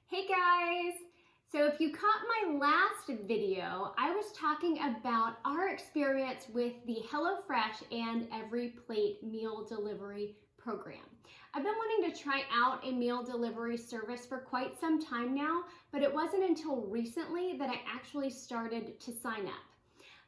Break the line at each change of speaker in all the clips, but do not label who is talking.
Hey guys! So if you caught my last video, I was talking about our experience with the HelloFresh and Every Plate meal delivery program. I've been wanting to try out a meal delivery service for quite some time now, but it wasn't until recently that I actually started to sign up.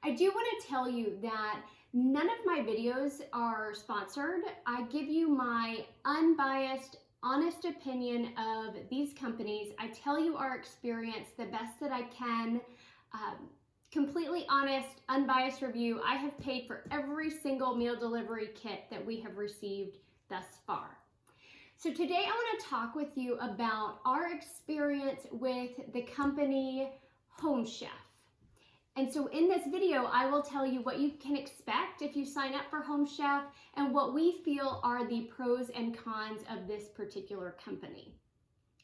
I do want to tell you that none of my videos are sponsored. I give you my unbiased, honest opinion of these companies. I tell you our experience the best that I can. Completely honest, unbiased review. I have paid for every single meal delivery kit that we have received thus far. So today I want to talk with you about our experience with the company Home Chef. And so in this video, I will tell you what you can expect if you sign up for Home Chef and what we feel are the pros and cons of this particular company.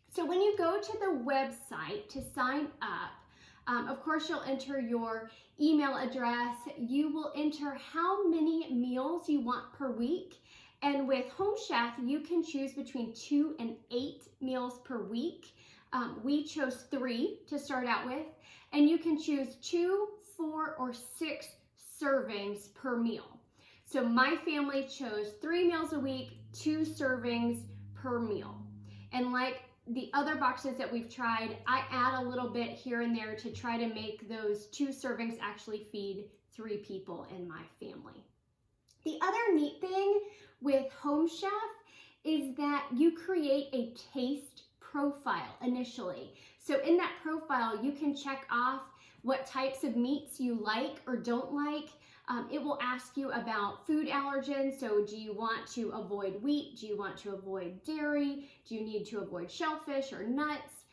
So when you go to the website to sign up, of course, you'll enter your email address. You will enter how many meals you want per week. And with Home Chef, you can choose between 2 and 8 meals per week. We chose 3 to start out with, and you can choose 2, 4, or 6 servings per meal. So my family chose 3 meals a week, 2 servings per meal. And like the other boxes that we've tried, I add a little bit here and there to try to make those 2 servings actually feed 3 people in my family. The other neat thing with Home Chef is that you create a taste profile initially. So in that profile, you can check off what types of meats you like or don't like. It will ask you about food allergens. So do you want to avoid wheat? Do you want to avoid dairy? Do you need to avoid shellfish or nuts?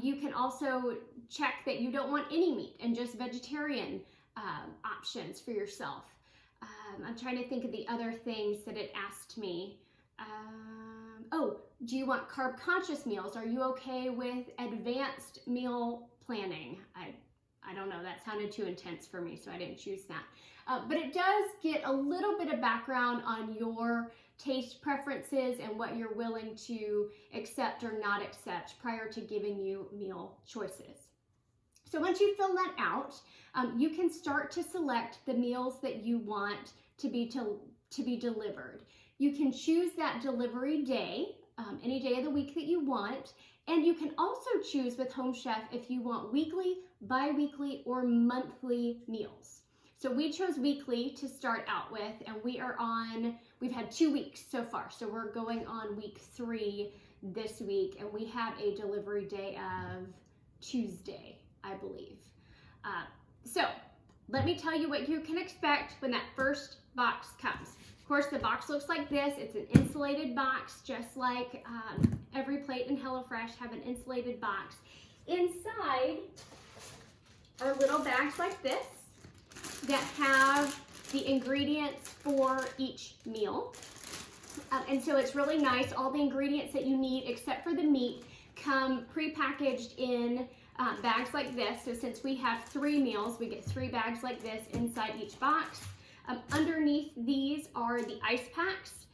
You can also check that you don't want any meat and just vegetarian options for yourself. I'm trying to think of the other things that it asked me. Oh, do you want carb conscious meals? Are you okay with advanced meal planning? I don't know, that sounded too intense for me, so I didn't choose that. But it does get a little bit of background on your taste preferences and what you're willing to accept or not accept prior to giving you meal choices. So once you fill that out, you can start to select the meals that you want to be delivered. You can choose that delivery day, any day of the week that you want, and you can also choose with Home Chef if you want weekly, bi-weekly, or monthly meals. So we chose weekly to start out with, and we've had 2 weeks so far, so we're going on week 3 this week, and we have a delivery day of Tuesday, I believe. So let me tell you what you can expect when that first box comes. Of course, the box looks like this. It's an insulated box, just like Every Plate and HelloFresh have an insulated box. Inside are little bags like this that have the ingredients for each meal. And so it's really nice. All the ingredients that you need, except for the meat, come prepackaged in bags like this. So since we have 3 meals, we get 3 bags like this inside each box. Underneath these are the ice packs,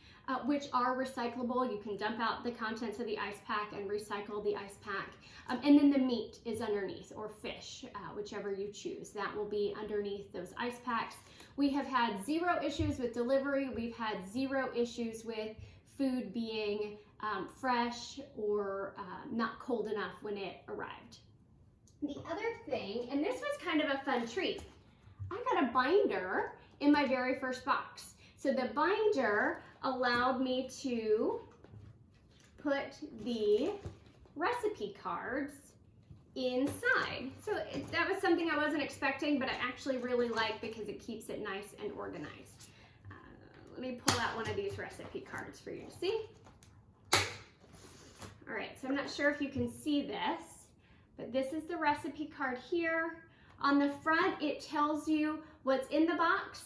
which are recyclable. You can dump out the contents of the ice pack and recycle the ice pack. And then the meat is underneath, or fish, whichever you choose. That will be underneath those ice packs. We have had 0 issues with delivery. We've had 0 issues with food being fresh or not cold enough when it arrived. The other thing, and this was kind of a fun treat, I got a binder in my very first box. So the binder allowed me to put the recipe cards inside. So that was something I wasn't expecting, but I actually really like because it keeps it nice and organized. Let me pull out one of these recipe cards for you to see. All right, so I'm not sure if you can see this, but this is the recipe card here. On the front, it tells you what's in the box,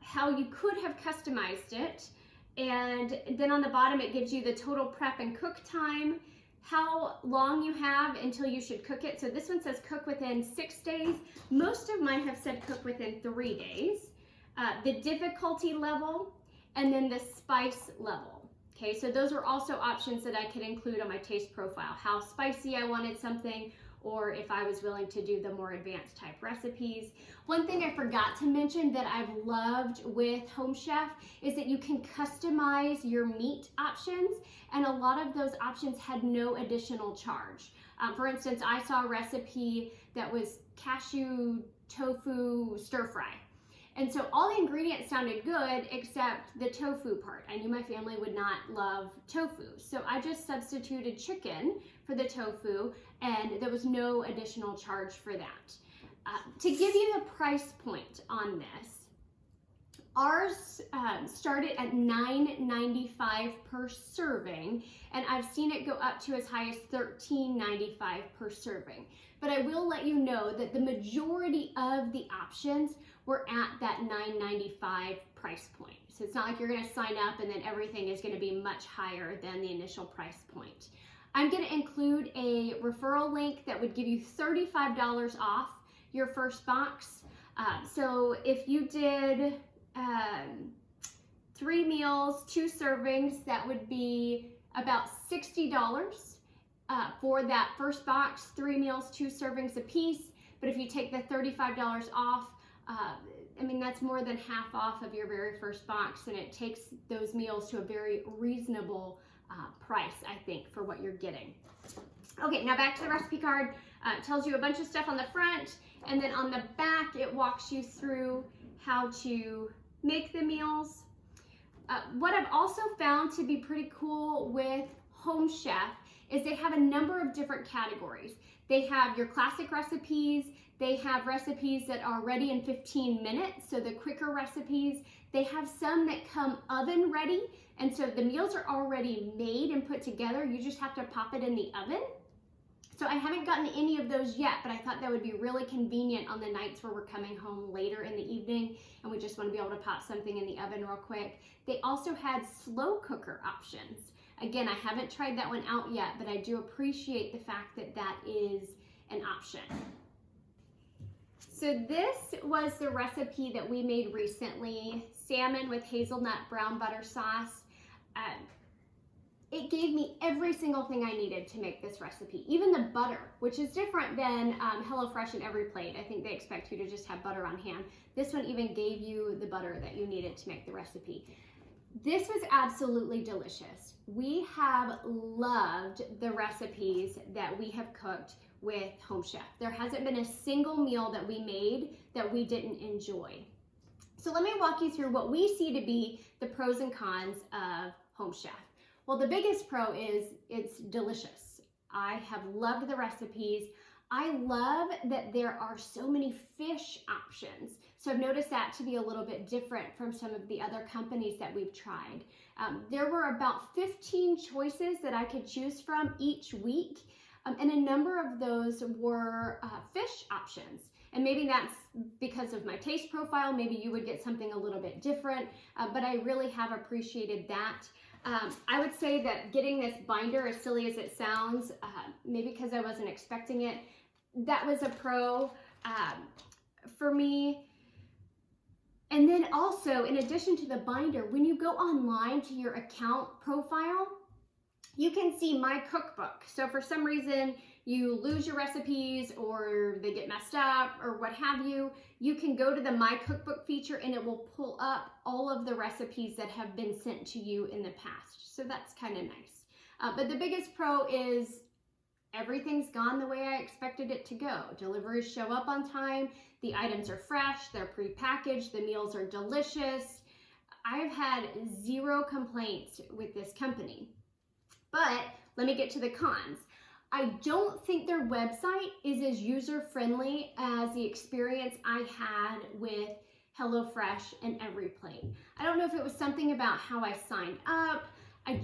how you could have customized it, and then on the bottom it gives you the total prep and cook time, how long you have until you should cook it. So this one says cook within 6 days. Most of mine have said cook within 3 days. The difficulty level, and then the spice level. Okay, so those were also options that I could include on my taste profile, how spicy I wanted something, or if I was willing to do the more advanced type recipes. One thing I forgot to mention that I've loved with Home Chef is that you can customize your meat options, and a lot of those options had no additional charge. For instance, I saw a recipe that was cashew tofu stir fry. And so all the ingredients sounded good except the tofu part. I knew my family would not love tofu. So I just substituted chicken for the tofu, and there was no additional charge for that. To give you the price point on this, ours started at $9.95 per serving, and I've seen it go up to as high as $13.95 per serving. But I will let you know that the majority of the options were at that $9.95 price point. So it's not like you're gonna sign up and then everything is gonna be much higher than the initial price point. I'm gonna include a referral link that would give you $35 off your first box. So if you did 3 meals, 2 servings, that would be about $60 for that first box, 3 meals, 2 servings a piece. But if you take the $35 off, I mean, that's more than half off of your very first box, and it takes those meals to a very reasonable price, I think, for what you're getting. Okay, now back to the recipe card. It tells you a bunch of stuff on the front, and then on the back, it walks you through how to make the meals. What I've also found to be pretty cool with Home Chef is they have a number of different categories. They have your classic recipes, they have recipes that are ready in 15 minutes, so the quicker recipes. They have some that come oven ready, and so the meals are already made and put together. You just have to pop it in the oven. So I haven't gotten any of those yet, but I thought that would be really convenient on the nights where we're coming home later in the evening and we just want to be able to pop something in the oven real quick. They also had slow cooker options. Again, I haven't tried that one out yet, but I do appreciate the fact that that is an option. So this was the recipe that we made recently, salmon with hazelnut brown butter sauce. It gave me every single thing I needed to make this recipe, even the butter, which is different than HelloFresh and Every Plate. I think they expect you to just have butter on hand. This one even gave you the butter that you needed to make the recipe. This was absolutely delicious. We have loved the recipes that we have cooked with Home Chef. There hasn't been a single meal that we made that we didn't enjoy. So let me walk you through what we see to be the pros and cons of Home Chef. Well, the biggest pro is it's delicious. I have loved the recipes. I love that there are so many fish options. So I've noticed that to be a little bit different from some of the other companies that we've tried. There were about 15 choices that I could choose from each week, and a number of those were fish options. And maybe that's because of my taste profile. Maybe you would get something a little bit different, but I really have appreciated that. I would say that getting this binder, as silly as it sounds, maybe because I wasn't expecting it, that was a pro for me. And then also, in addition to the binder, when you go online to your account profile, you can see my cookbook. So for some reason, you lose your recipes or they get messed up or what have you, you can go to the My Cookbook feature and it will pull up all of the recipes that have been sent to you in the past. So that's kind of nice. But the biggest pro is everything's gone the way I expected it to go. Deliveries show up on time, the items are fresh, they're pre-packaged, the meals are delicious. I've had 0 complaints with this company. But let me get to the cons. I don't think their website is as user-friendly as the experience I had with HelloFresh and Every Plate. I don't know if it was something about how I signed up. I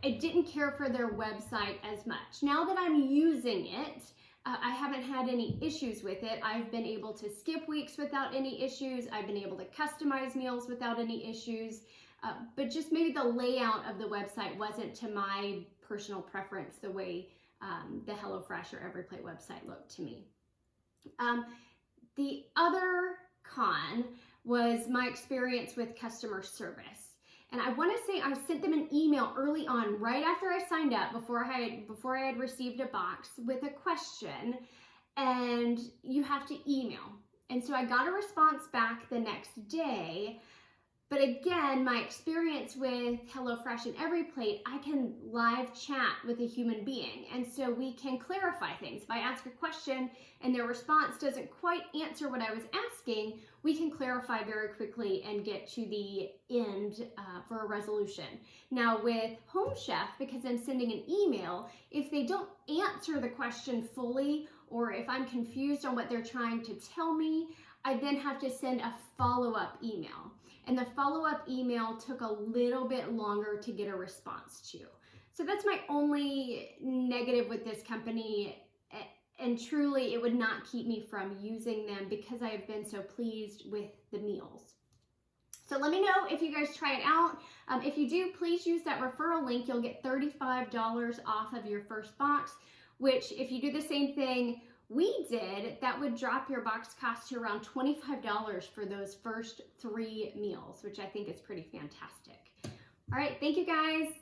didn't care for their website as much. Now that I'm using it, I haven't had any issues with it. I've been able to skip weeks without any issues. I've been able to customize meals without any issues. But just maybe the layout of the website wasn't to my personal preference the way the HelloFresh or Every Plate website looked to me. The other con was my experience with customer service. And I want to say I sent them an email early on, right after I signed up, before I had received a box with a question, and you have to email. And so I got a response back the next day. But again, my experience with HelloFresh and EveryPlate, I can live chat with a human being. And so we can clarify things. If I ask a question and their response doesn't quite answer what I was asking, we can clarify very quickly and get to the end for a resolution. Now with Home Chef, because I'm sending an email, if they don't answer the question fully, or if I'm confused on what they're trying to tell me, I then have to send a follow-up email. And the follow-up email took a little bit longer to get a response to. So that's my only negative with this company. And truly, it would not keep me from using them because I have been so pleased with the meals. So let me know if you guys try it out. If you do, please use that referral link. You'll get $35 off of your first box, which if you do the same thing we did, that would drop your box cost to around $25 for those first 3 meals, which I think is pretty fantastic. All right, thank you guys.